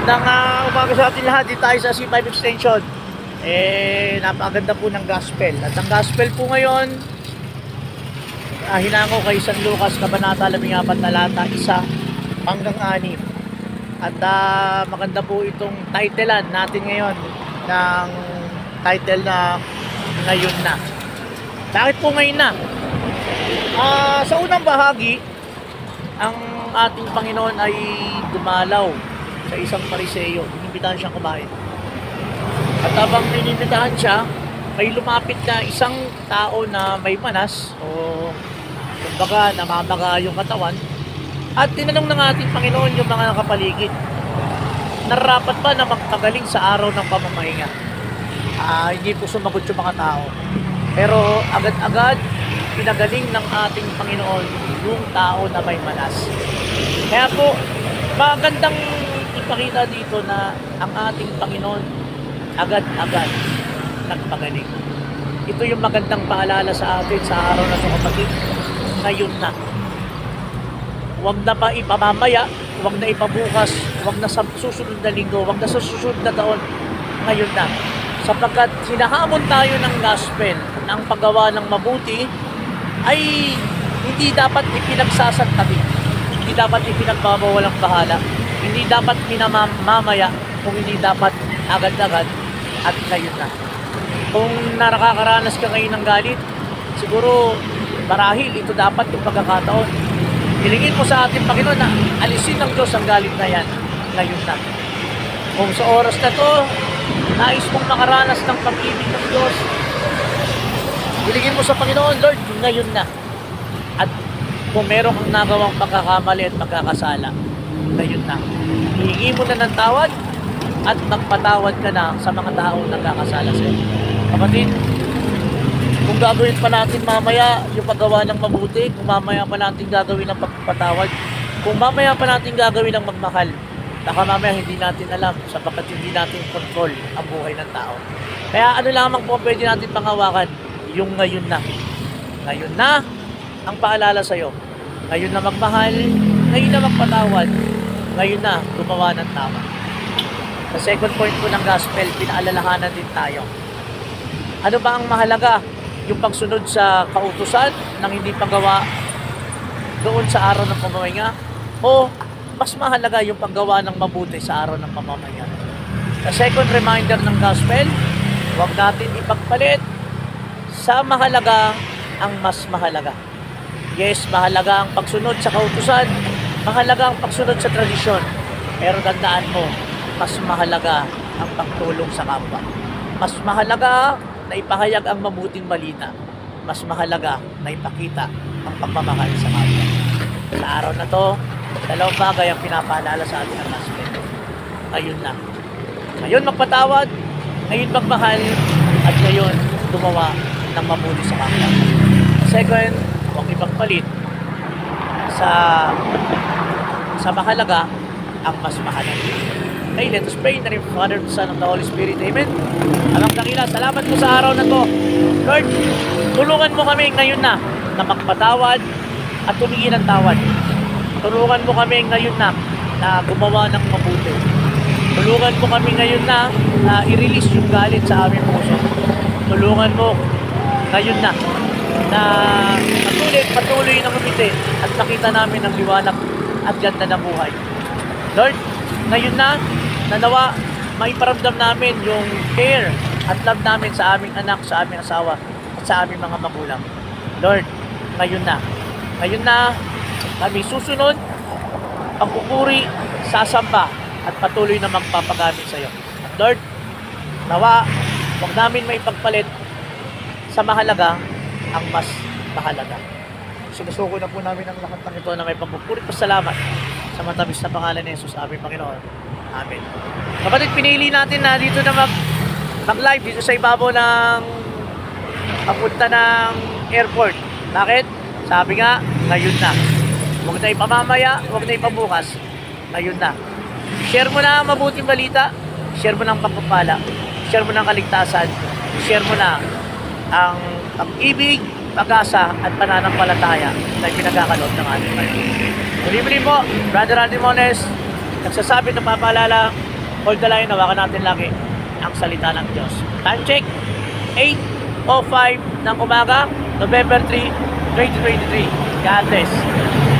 Magandang umaga sa ating lahat. Dito tayo sa C5 Extension. Napakaganda po ng gospel. At ang gospel po ngayon, hinango kay San Lucas, Kabanata 14, talata 1 hanggang 6. At maganda po itong titlean natin ngayon ng title na Ngayon Na. Bakit po ngayon na? Sa unang bahagi, ang ating Panginoon ay dumalaw sa isang Pariseo. Inimbitahan siyang kumain. At habang inimbitahan siya, may lumapit na isang tao na may manas o kumbaga namamaga yung katawan. At tinanong ng ating Panginoon yung mga nakapaligid, nararapat ba na magpagaling sa araw ng pamamahinga? Hindi po sumagot yung mga tao. Pero agad-agad pinagaling ng ating Panginoon yung tao na may manas. Kaya po, magandang ipakita dito na ang ating Panginoon agad-agad nagpagaling. Ito yung magandang paalala sa atin sa araw na ito, kapatid. Ngayon na. Huwag na pa ipamamaya, huwag na ipabukas, huwag na sa susunod na linggo, huwag na sa susunod na taon. Ngayon na. Sapagkat hinahamon tayo ng gospel na ang paggawa ng mabuti ay hindi dapat ipinagsasantabi. Hindi dapat ipinagbabawalang bahala. Hindi dapat pinamamaya, kung hindi dapat agad-agad at ngayon na. Kung nakakaranas ka ngayon ng galit, siguro marahil ito dapat yung pagkakataon. Hilingin mo sa ating Panginoon na alisin ng Diyos ang galit na yan ngayon na. Kung sa oras na to, nais mong makaranas ng pag-ibig ng Diyos, hilingin mo sa Panginoon, Lord, ngayon na. At kung meron kang nagawang pagkakamali at pagkakasala, ngayon na. Hihingi mo na ng tawad at magpatawad ka na sa mga taong nagkakasala sa iyo. Kapatid, kung gagawin pa natin mamaya yung paggawa ng mabuti, kung mamaya pa natin gagawin ang pagpatawad, kung mamaya pa natin gagawin ang magmahal, baka mamaya hindi natin alam sapagkat hindi natin control ang buhay ng tao. Kaya ano lamang po pwede natin panghawakan? Yung ngayon na. Ngayon na ang paalala sa iyo. Ngayon na magmahal, ngayon na magpatawad, ngayon na gumawa ng tama. Sa second point po ng gospel, pinaalalahanan din tayo. Ano ba ang mahalaga? Yung pagsunod sa kautusan ng hindi paggawa doon sa araw ng pamamahinga? O mas mahalaga yung paggawa ng mabuti sa araw ng pamamahinga? Sa second reminder ng gospel, huwag natin ipagpalit sa mahalaga ang mas mahalaga. Yes, mahalaga ang pagsunod sa kautusan, mahalaga ang pagsunod sa tradisyon. Pero tandaan mo, mas mahalaga ang pagtulong sa kapwa. Mas mahalaga na ipahayag ang mabuting balita. Mas mahalaga na ipakita ang pagmamahal sa kapwa. Sa araw na to, dalawang bagay ang pinapaalala sa atin ng gospel. Ngayon na. Ngayon magpatawad, ngayon magmahal, at ngayon gumawa ng mabuti sa kapwa. Second, huwag ipagpalit sa mahalaga ang mas mahalaga. Okay, let us pray in the name of the Father, the Son, and the Holy Spirit. Amen. Amang dakila, salamat po sa araw na to. Lord, tulungan mo kami ngayon na magpatawad at tumingin ng tawad. Tulungan mo kami ngayon na gumawa ng mabuti. Tulungan mo kami ngayon na i-release yung galit sa aming puso. Tulungan mo ngayon na patuloy na umiti at nakita namin ang liwanag at ganda ng buhay. Lord, ngayon na nawa maiparamdam namin yung care at love namin sa aming anak, sa aming asawa at sa aming mga magulang. Lord, ngayon na kami susunod, pagpupuri, sasamba at patuloy na magpapagamit sa iyo. At Lord, nawa huwag namin maipagpalit sa mahalaga ang mas mahalaga. Sinusuko na po namin ang lahat ng ito na may pagpupuri at salamat sa matabis na pangalan ni Jesus, aming Panginoon. Amen. Kapatid, pinili natin na dito na mag-live dito sa ibabaw ng papunta ng airport. Bakit? Sabi nga, ngayon na. Huwag na ipamamaya, huwag na ipabukas. Ngayon na. Share mo na ang mabuting balita. Share mo na ang pagpapala. Share mo na ang kaligtasan. Share mo na ang pag-ibig, pag-asa at pananampalataya na pinagkakaloob ng ating Panginoon. Muli-muli po, Brother Andy Mones, nagsasabi ng papaalala, Hold the line, hawakan natin lagi ang salita ng Diyos. Time check, 8:05 ng umaga, November 3, 2023. God bless.